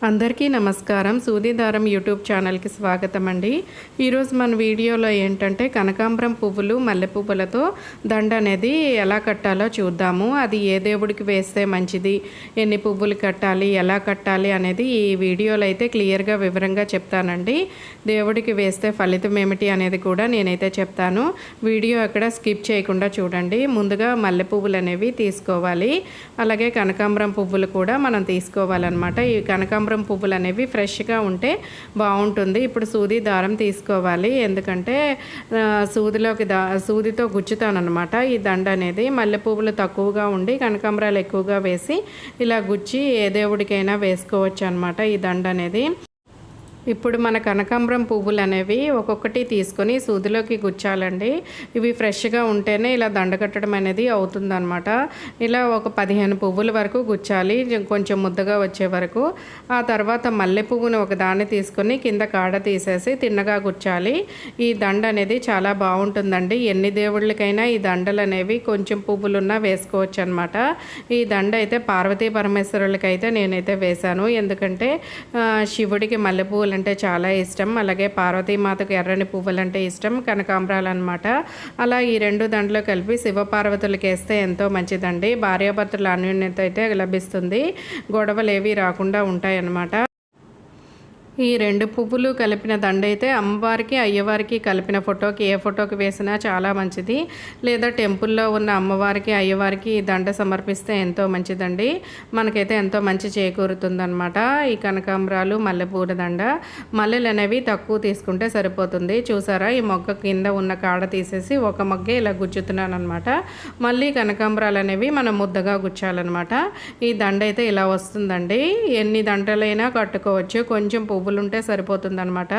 అందరికీ నమస్కారం. సూదిదారం యూట్యూబ్ ఛానల్కి స్వాగతం అండి. ఈరోజు మన వీడియోలో ఏంటంటే కనకాంబరం పువ్వులు మల్లె పువ్వులతో దండ అనేది ఎలా కట్టాలో చూద్దాము. అది ఏ దేవుడికి వేస్తే మంచిది, ఎన్ని పువ్వులు కట్టాలి, ఎలా కట్టాలి అనేది ఈ వీడియోలో అయితే క్లియర్గా వివరంగా చెప్తానండి. దేవుడికి వేస్తే ఫలితం ఏమిటి అనేది కూడా నేనైతే చెప్తాను. వీడియో అక్కడ స్కిప్ చేయకుండా చూడండి. ముందుగా మల్లె పువ్వులు అనేవి తీసుకోవాలి, అలాగే కనకాంబరం పువ్వులు కూడా మనం తీసుకోవాలన్నమాట. ఈ కనకాంబరం పువ్వులు అనేవి ఫ్రెష్గా ఉంటే బాగుంటుంది. ఇప్పుడు సూది దారం తీసుకోవాలి, ఎందుకంటే సూదితో గుచ్చుతానమాట ఈ దండ అనేది. మల్లె పువ్వులు తక్కువగా ఉండి కనకాంబరాలు ఎక్కువగా వేసి ఇలా గుచ్చి ఏ దేవుడికైనా వేసుకోవచ్చు అనమాట ఈ దండ అనేది. ఇప్పుడు మన కనకాంబరం పువ్వులు అనేవి ఒక్కొక్కటి తీసుకొని సూదిలోకి గుచ్చాలండి. ఇవి ఫ్రెష్గా ఉంటేనే ఇలా దండ కట్టడం అనేది అవుతుందన్నమాట. ఇలా ఒక 15 పువ్వుల వరకు గుచ్చాలి, కొంచెం ముద్దగా వచ్చే వరకు. ఆ తర్వాత మల్లె పువ్వును ఒకదాన్ని తీసుకొని కింద కాడ తీసేసి తిన్నగా గుచ్చాలి. ఈ దండ అనేది చాలా బాగుంటుందండి. ఎన్ని దేవుళ్ళకైనా ఈ దండలు అనేవి కొంచెం పువ్వులున్నా వేసుకోవచ్చు అనమాట. ఈ దండ అయితే పార్వతీ పరమేశ్వరులకి అయితే నేనైతే వేశాను, ఎందుకంటే శివుడికి మల్లె పువ్వులు అంటే చాలా ఇష్టం, అలాగే పార్వతీమాతకు ఎర్రని పువ్వులంటే ఇష్టం, కనకాంబరాలు అనమాట. అలా ఈ రెండు దండలు కలిపి శివపార్వతులకి వేస్తే ఎంతో మంచిదండి. భార్యాభర్తల అన్యోన్యత అయితే లభిస్తుంది, గొడవలు ఏవి రాకుండా ఉంటాయన్నమాట. ఈ రెండు పువ్వులు కలిపిన దండ అయితే అమ్మవారికి అయ్యవారికి కలిపిన ఫోటోకి ఏ ఫోటోకి వేసినా చాలా మంచిది. లేదా టెంపుల్లో ఉన్న అమ్మవారికి అయ్యవారికి ఈ దండ సమర్పిస్తే ఎంతో మంచిదండి. మనకైతే ఎంతో మంచి చేకూరుతుందన్నమాట ఈ కనకాంబరాలు మల్లెపూల దండ. మల్లెలు అనేవి తక్కువ తీసుకుంటే సరిపోతుంది. చూసారా, ఈ మొగ్గ కింద ఉన్న కాడ తీసేసి ఒక మొగ్గే ఇలా గుచ్చుతున్నాను అనమాట. మళ్ళీ కనకాంబరాలు అనేవి మనం ముద్దగా గుచ్చాలన్నమాట. ఈ దండ అయితే ఇలా వస్తుందండి. ఎన్ని దండలైనా కట్టుకోవచ్చు, కొంచెం పువ్వులు ఉంటే సరిపోతుందన్నమాట.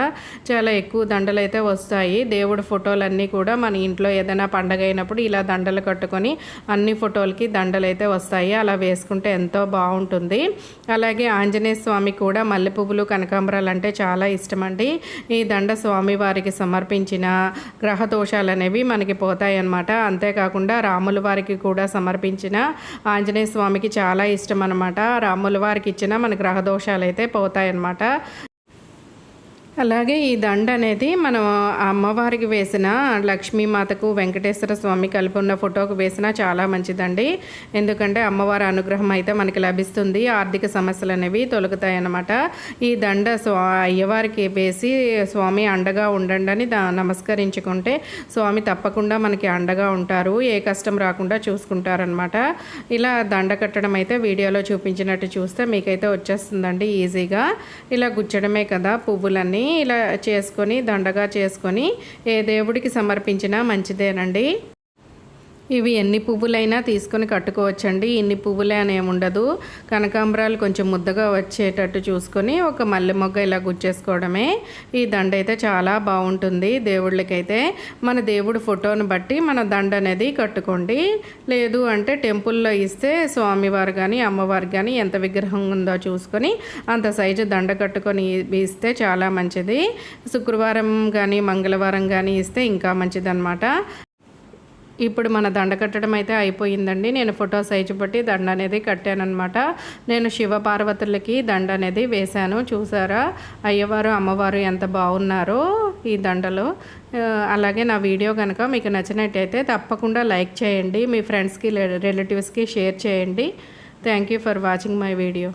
చాలా ఎక్కువ దండలు అయితే వస్తాయి. దేవుడి ఫోటోలన్నీ కూడా మన ఇంట్లో ఏదైనా పండగ అయినప్పుడు ఇలా దండలు కట్టుకొని అన్ని ఫోటోలకి దండలు అయితే వస్తాయి. అలా వేసుకుంటే ఎంతో బాగుంటుంది. అలాగే ఆంజనేయ స్వామి కూడా మల్లె పువ్వులు కనకాంబరాలు అంటే చాలా ఇష్టమండి. ఈ దండ స్వామివారికి సమర్పించిన గ్రహ దోషాలు అనేవి మనకి పోతాయి అన్నమాట. అంతేకాకుండా రాముల వారికి కూడా సమర్పించిన ఆంజనేయ స్వామికి చాలా ఇష్టం అనమాట. రాముల వారికి ఇచ్చిన మన గ్రహ దోషాలు అయితే పోతాయన్నమాట. అలాగే ఈ దండ అనేది మనం అమ్మవారికి వేసిన లక్ష్మీమాతకు వెంకటేశ్వర స్వామి కలిపి ఉన్న ఫోటోకు వేసినా చాలా మంచిదండి. ఎందుకంటే అమ్మవారి అనుగ్రహం అయితే మనకి లభిస్తుంది, ఆర్థిక సమస్యలు అనేవి తొలగుతాయి అన్నమాట. ఈ దండ అయ్యవారికి వేసి స్వామి అండగా ఉండండి అని నమస్కరించుకుంటే స్వామి తప్పకుండా మనకి అండగా ఉంటారు, ఏ కష్టం రాకుండా చూసుకుంటారనమాట. ఇలా దండ కట్టడం అయితే వీడియోలో చూపించినట్టు చూస్తే మీకైతే వచ్చేస్తుందండి ఈజీగా. ఇలా గుచ్చడమే కదా పువ్వులన్నీ ఇలా చేసుకొని దండగా చేసుకొని ఏ దేవుడికి సమర్పించినా మంచిదేనండి. ఇవి ఎన్ని పువ్వులైనా తీసుకొని కట్టుకోవచ్చండి, ఇన్ని పువ్వులే అని ఏముండదు. కనకాంబరాలు కొంచెం ముద్దగా వచ్చేటట్టు చూసుకొని ఒక మల్లె మొగ్గ ఇలా గుచ్చేసుకోవడమే. ఈ దండ అయితే చాలా బాగుంటుంది దేవుళ్ళకైతే. మన దేవుడి ఫోటోను బట్టి మన దండ అనేది కట్టుకోండి. లేదు అంటే టెంపుల్లో ఇస్తే స్వామివారు కానీ అమ్మవారు కానీ ఎంత విగ్రహం ఉందో చూసుకొని అంత సైజు దండ కట్టుకొని ఇస్తే చాలా మంచిది. శుక్రవారం కానీ మంగళవారం కానీ ఇస్తే ఇంకా మంచిదన్నమాట. ఇప్పుడు మన దండ కట్టడం అయితే అయిపోయిందండి. నేను ఫోటో సైజు బట్టి దండ అనేది కట్టానమాట. నేను శివపార్వతులకి దండ అనేది వేశాను. చూసారా అయ్యవారు అమ్మవారు ఎంత బాగున్నారో ఈ దండలో. అలాగే నా వీడియో కనుక మీకు నచ్చినట్టయితే తప్పకుండా లైక్ చేయండి, మీ ఫ్రెండ్స్కి రిలేటివ్స్కి షేర్ చేయండి. Thank you for watching my video.